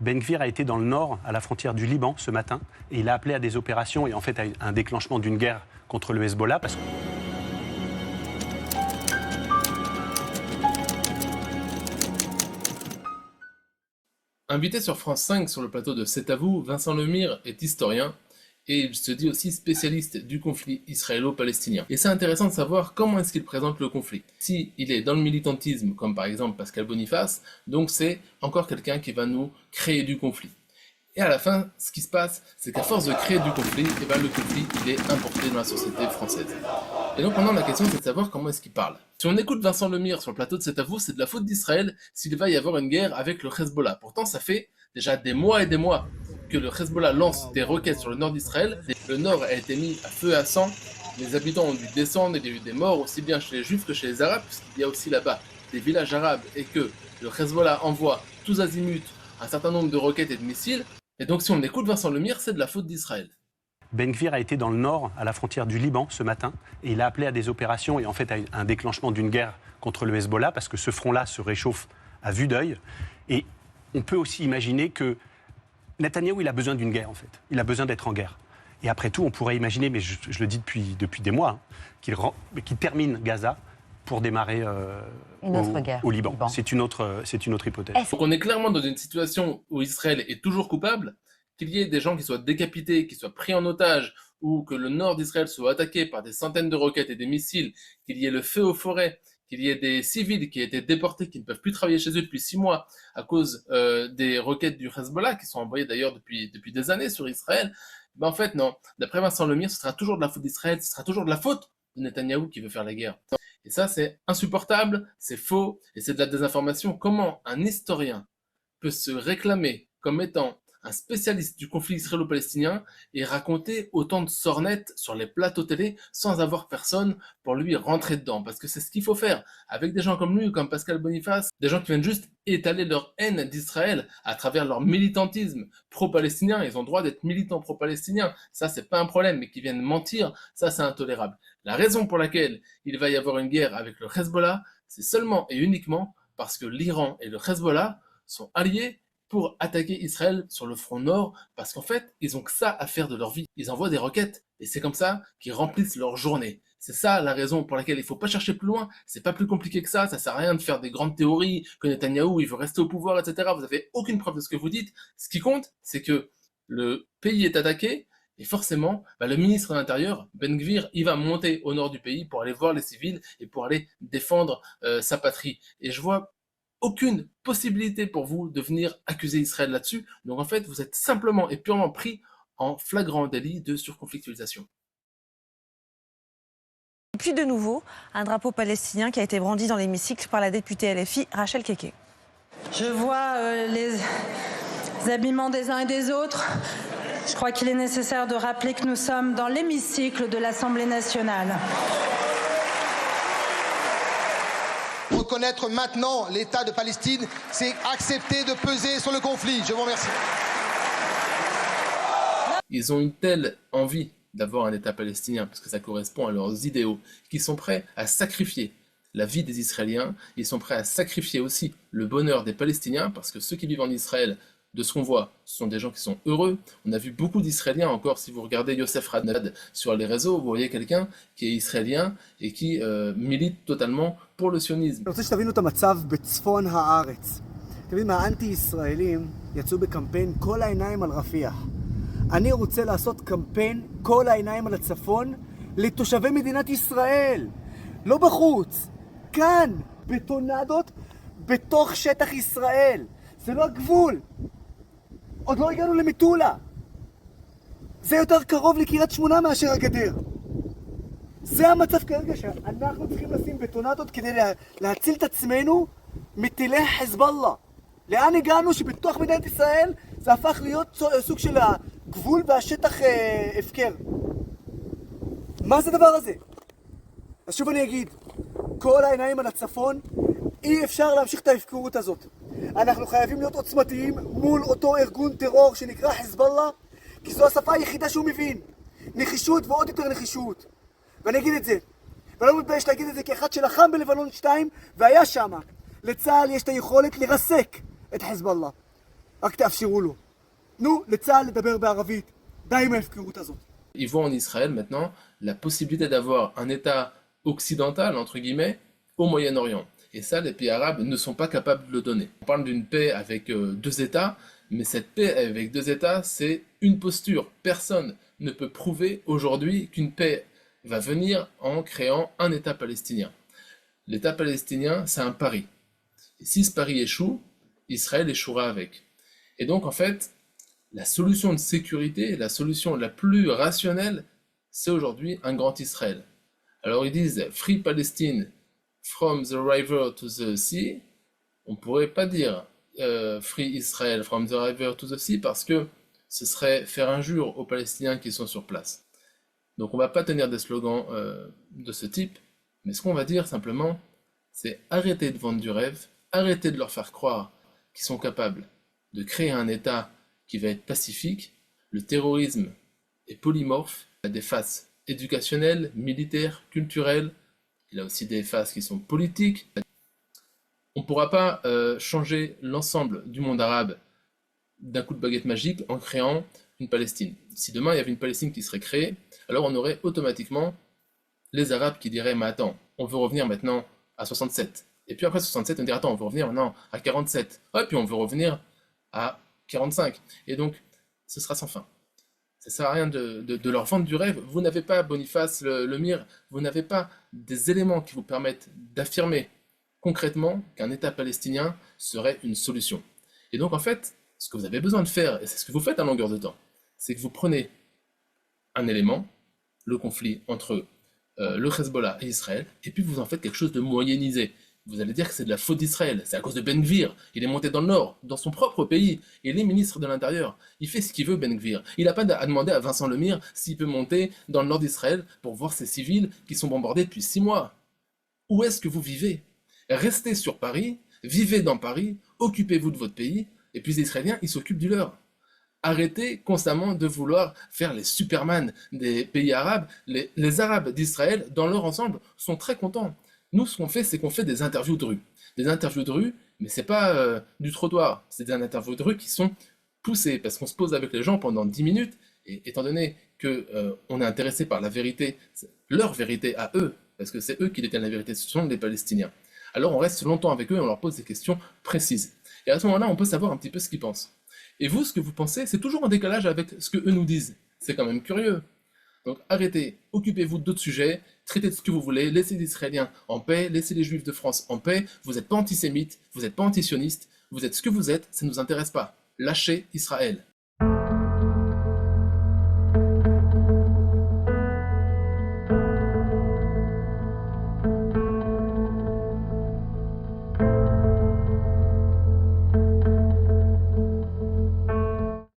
Ben Gvir a été dans le nord, à la frontière du Liban, ce matin, et il a appelé à des opérations et en fait à un déclenchement d'une guerre contre le Hezbollah. Invité sur France 5 sur le plateau de C'est à vous, Vincent Lemire est historien et il se dit aussi spécialiste du conflit israélo-palestinien. Et c'est intéressant de savoir comment est-ce qu'il présente le conflit. Si il est dans le militantisme, comme par exemple Pascal Boniface, donc c'est encore quelqu'un qui va nous créer du conflit. Et à la fin, ce qui se passe, c'est qu'à force de créer du conflit, le conflit, il est importé dans la société française. Et donc maintenant, la question, c'est de savoir comment est-ce qu'il parle. Si on écoute Vincent Lemire sur le plateau de C'est à vous, c'est de la faute d'Israël s'il va y avoir une guerre avec le Hezbollah. Pourtant, ça fait déjà des mois et des mois que le Hezbollah lance des roquettes sur le nord d'Israël. Le nord a été mis à feu et à sang. Les habitants ont dû descendre, il y a eu des morts aussi bien chez les Juifs que chez les Arabes, puisqu'il y a aussi là-bas des villages arabes et que le Hezbollah envoie tous azimuts un certain nombre de roquettes et de missiles. Et donc si on écoute Vincent Lemire, c'est de la faute d'Israël. Ben Gvir a été dans le nord, à la frontière du Liban, ce matin, et il a appelé à des opérations et en fait à un déclenchement d'une guerre contre le Hezbollah, parce que ce front-là se réchauffe à vue d'œil. Et on peut aussi imaginer que Netanyahou, il a besoin d'une guerre, en fait. Il a besoin d'être en guerre. Et après tout, on pourrait imaginer, mais je le dis depuis des mois, qu'il termine Gaza pour démarrer au Liban. C'est une autre hypothèse. Donc on est clairement dans une situation où Israël est toujours coupable, qu'il y ait des gens qui soient décapités, qui soient pris en otage, ou que le nord d'Israël soit attaqué par des centaines de roquettes et des missiles, qu'il y ait le feu aux forêts, qu'il y ait des civils qui aient été déportés, qui ne peuvent plus travailler chez eux depuis 6 mois à cause des roquettes du Hezbollah, qui sont envoyées d'ailleurs depuis des années sur Israël. En fait, non. D'après Vincent Lemire, ce sera toujours de la faute d'Israël, ce sera toujours de la faute de Netanyahou qui veut faire la guerre. Et ça, c'est insupportable, c'est faux, et c'est de la désinformation. Comment un historien peut se réclamer comme étant un spécialiste du conflit israélo-palestinien et raconter autant de sornettes sur les plateaux télé sans avoir personne pour lui rentrer dedans? Parce que c'est ce qu'il faut faire avec des gens comme lui, comme Pascal Boniface, des gens qui viennent juste étaler leur haine d'Israël à travers leur militantisme pro-palestinien. Ils ont le droit d'être militants pro-palestiniens, ça c'est pas un problème, mais qui viennent mentir, ça c'est intolérable. La raison pour laquelle il va y avoir une guerre avec le Hezbollah, c'est seulement et uniquement parce que l'Iran et le Hezbollah sont alliés pour attaquer Israël sur le front nord, parce qu'en fait, ils ont que ça à faire de leur vie. Ils envoient des roquettes, et c'est comme ça qu'ils remplissent leur journée. C'est ça la raison pour laquelle il faut pas chercher plus loin, c'est pas plus compliqué que ça sert à rien de faire des grandes théories, que Netanyahou, il veut rester au pouvoir, etc. Vous avez aucune preuve de ce que vous dites. Ce qui compte, c'est que le pays est attaqué, et forcément, le ministre de l'Intérieur, Ben Gvir, il va monter au nord du pays pour aller voir les civils et pour aller défendre sa patrie. Et je vois aucune possibilité pour vous de venir accuser Israël là-dessus. Donc en fait, vous êtes simplement et purement pris en flagrant délit de surconflictualisation. Et puis de nouveau, un drapeau palestinien qui a été brandi dans l'hémicycle par la députée LFI Rachel Keke. Je vois les habillements des uns et des autres. Je crois qu'il est nécessaire de rappeler que nous sommes dans l'hémicycle de l'Assemblée nationale. Reconnaître maintenant l'État de Palestine, c'est accepter de peser sur le conflit. Je vous remercie. Ils ont une telle envie d'avoir un État palestinien, parce que ça correspond à leurs idéaux, qu'ils sont prêts à sacrifier la vie des Israéliens, ils sont prêts à sacrifier aussi le bonheur des Palestiniens, parce que ceux qui vivent en Israël, de ce qu'on voit, ce sont des gens qui sont heureux. On a vu beaucoup d'Israéliens, encore si vous regardez Youssef Radnad sur les réseaux, vous voyez quelqu'un qui est israélien et qui milite totalement pour le sionisme. אני רוצה שתבינו את המצב בצפון הארץ. תבין, מהאנטי-ישראלים יצאו בקמפיין כל העיניים על רפיח. אני רוצה לעשות קמפיין כל העיניים על הצפון לתושבי מדינת ישראל. לא בחוץ, כאן, בטונדות, בתוך שטח ישראל. זה לא הגבול. עוד לא הגענו למטולה. זה יותר קרוב לקריית שמונה מאשר הגדר. זה המצב כרגע שאנחנו צריכים לשים בטונדות כדי להציל את עצמנו מטילי חזבאללה. לאן הגענו שבתוך מדינת ישראל זה הפך להיות סוג של הגבול והשטח הפקר. מה זה הדבר הזה? אז שוב אני אגיד, כל העיניים על הצפון, אי אפשר להמשיך את ההפקרות הזאת. אנחנו חייבים להיות עוצמתיים מול אותו ארגון טרור שנקרא חזבאללה, כי זו השפה היחידה שהוא מבין. נחישות ועוד יותר נחישות. ואני אגיד את זה, ולא מתבייש להגיד את זה כאחד שלחם בלבנון 2 והיה שם. לצה"ל יש את היכולת לרסק את חזבאללה. רק תאפשרו לו. תנו לצה"ל לדבר בערבית. די עם ההפקרות הזאת. Ils voient en Israël maintenant la possibilité d'avoir un État occidental, entre guillemets, au Moyen-Orient. Et ça, les pays arabes ne sont pas capables de le donner. On parle d'une paix avec deux États, mais cette paix avec deux États, c'est une posture. Personne ne peut prouver aujourd'hui qu'une paix va venir en créant un État palestinien. L'État palestinien, c'est un pari. Et si ce pari échoue, Israël échouera avec. Et donc, en fait, la solution de sécurité, la solution la plus rationnelle, c'est aujourd'hui un grand Israël. Alors ils disent « Free Palestine from the river to the sea ». On ne pourrait pas dire Free Israel from the river to the sea » parce que ce serait faire injure aux Palestiniens qui sont sur place. Donc on ne va pas tenir des slogans de ce type, mais ce qu'on va dire simplement, c'est arrêter de vendre du rêve, arrêter de leur faire croire qu'ils sont capables de créer un État qui va être pacifique. Le terrorisme est polymorphe, il a des faces éducationnelles, militaires, culturelles, il a aussi des faces qui sont politiques. On ne pourra pas changer l'ensemble du monde arabe d'un coup de baguette magique en créant une Palestine. Si demain il y avait une Palestine qui serait créée, alors on aurait automatiquement les Arabes qui diraient « Mais attends, on veut revenir maintenant à 67. » Et puis après 67, on dirait « Attends, on veut revenir maintenant à 47. » Et puis on veut revenir à 45. Et donc, ce sera sans fin. Ça ne sert à rien de leur vendre du rêve. Vous n'avez pas, Boniface Lemire, vous n'avez pas des éléments qui vous permettent d'affirmer concrètement qu'un État palestinien serait une solution. Et donc, en fait, ce que vous avez besoin de faire, et c'est ce que vous faites à longueur de temps, c'est que vous prenez un élément, le conflit entre le Hezbollah et Israël, et puis vous en faites quelque chose de moyennisé. Vous allez dire que c'est de la faute d'Israël, c'est à cause de Ben Gvir. Il est monté dans le nord, dans son propre pays, et il est ministre de l'Intérieur. Il fait ce qu'il veut, Ben Gvir. Il n'a pas à demander à Vincent Lemire s'il peut monter dans le nord d'Israël pour voir ces civils qui sont bombardés depuis 6 mois. Où est-ce que vous vivez? Restez sur Paris, vivez dans Paris, occupez-vous de votre pays, et puis les Israéliens, ils s'occupent du leur. Arrêtez constamment de vouloir faire les Superman des pays arabes. Les Arabes d'Israël, dans leur ensemble, sont très contents. Nous, ce qu'on fait, c'est qu'on fait des interviews de rue. Des interviews de rue, mais c'est pas du trottoir. C'est des interviews de rue qui sont poussées, parce qu'on se pose avec les gens pendant 10 minutes, et étant donné qu'on est intéressé par la vérité, leur vérité à eux, parce que c'est eux qui détiennent la vérité, ce sont les Palestiniens. Alors on reste longtemps avec eux et on leur pose des questions précises. Et à ce moment-là, on peut savoir un petit peu ce qu'ils pensent. Et vous, ce que vous pensez, c'est toujours en décalage avec ce que eux nous disent. C'est quand même curieux. Donc arrêtez, occupez-vous d'autres sujets, traitez de ce que vous voulez, laissez les Israéliens en paix, laissez les Juifs de France en paix, vous n'êtes pas antisémites, vous n'êtes pas antisionistes, vous êtes ce que vous êtes, ça ne nous intéresse pas. Lâchez Israël.